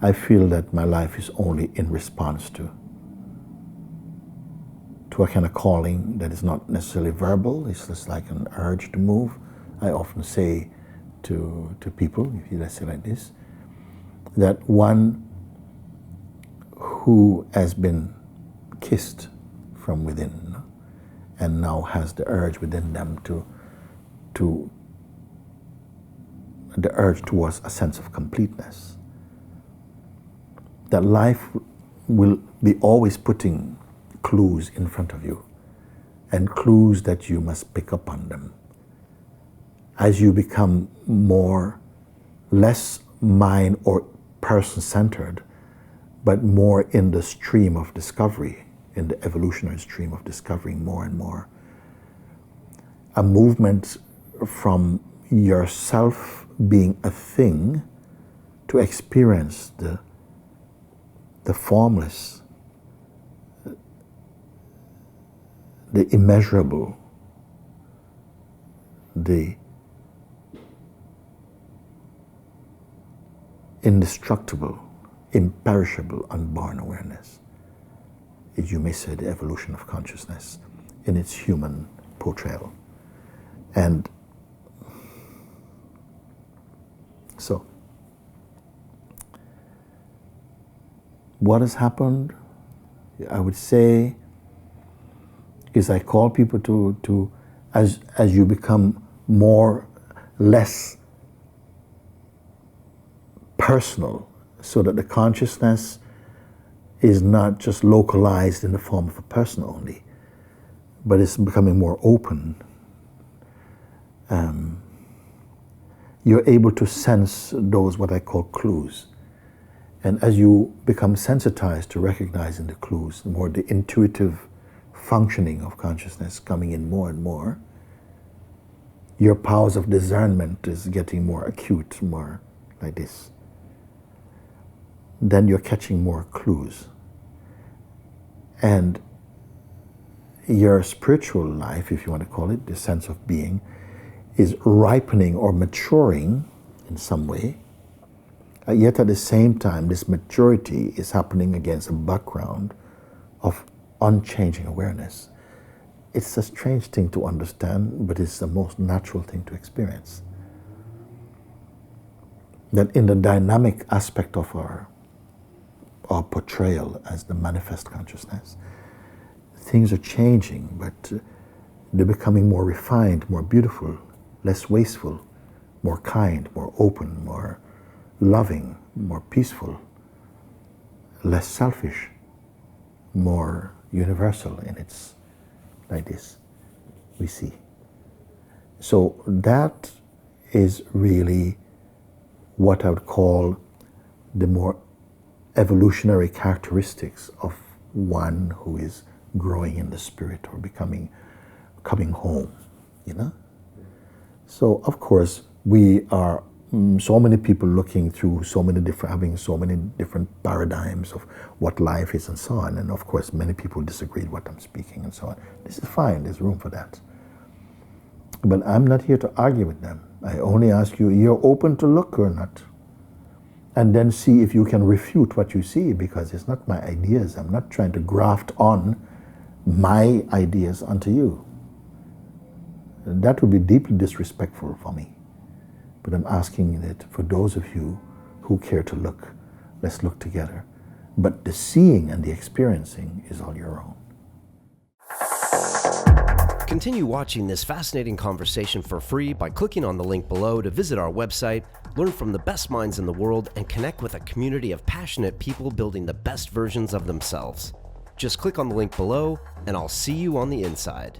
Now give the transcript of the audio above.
I feel that my life is only in response to a kind of calling that is not necessarily verbal. It's just like an urge to move. I often say to people, if you let's say like this, that one who has been kissed from within and now has the urge within them to the urge towards a sense of completeness. That life will be always putting clues in front of you, and clues that you must pick up on them. As you become less mind or person-centered, but more in the stream of discovery, in the evolutionary stream of discovering more and more. A movement from yourself being a thing to experience the formless, the immeasurable, the indestructible, imperishable, unborn awareness is, you may say, the evolution of consciousness in its human portrayal. And so, what has happened, I would say, is I call people to as you become less personal, so that the consciousness is not just localized in the form of a person only, but it's becoming more open. You're able to sense those, what I call clues. And as you become sensitized to recognizing the clues, the more the intuitive functioning of consciousness coming in more and more, your powers of discernment is getting more acute, more like this. Then you're catching more clues. And your spiritual life, if you want to call it, the sense of being, is ripening or maturing in some way. Yet at the same time, this maturity is happening against a background of unchanging awareness. It's a strange thing to understand, but it's the most natural thing to experience. That in the dynamic aspect of our portrayal as the manifest consciousness, things are changing, but they're becoming more refined, more beautiful, less wasteful, more kind, more open, more loving, more peaceful, less selfish, more universal in its, like this, we see. So that is really what I would call the more evolutionary characteristics of one who is growing in the spirit or coming home, you know? So of course we are so many people looking through having so many different paradigms of what life is and so on. And of course, many people disagree with what I'm speaking and so on. This is fine, there's room for that. But I'm not here to argue with them. I only ask you, you're open to look or not? And then see if you can refute what you see, because it's not my ideas. I'm not trying to graft on my ideas onto you. That would be deeply disrespectful for me. But I'm asking that for those of you who care to look, let's look together. But the seeing and the experiencing is all your own. Continue watching this fascinating conversation for free by clicking on the link below to visit our website, learn from the best minds in the world, and connect with a community of passionate people building the best versions of themselves. Just click on the link below, and I'll see you on the inside.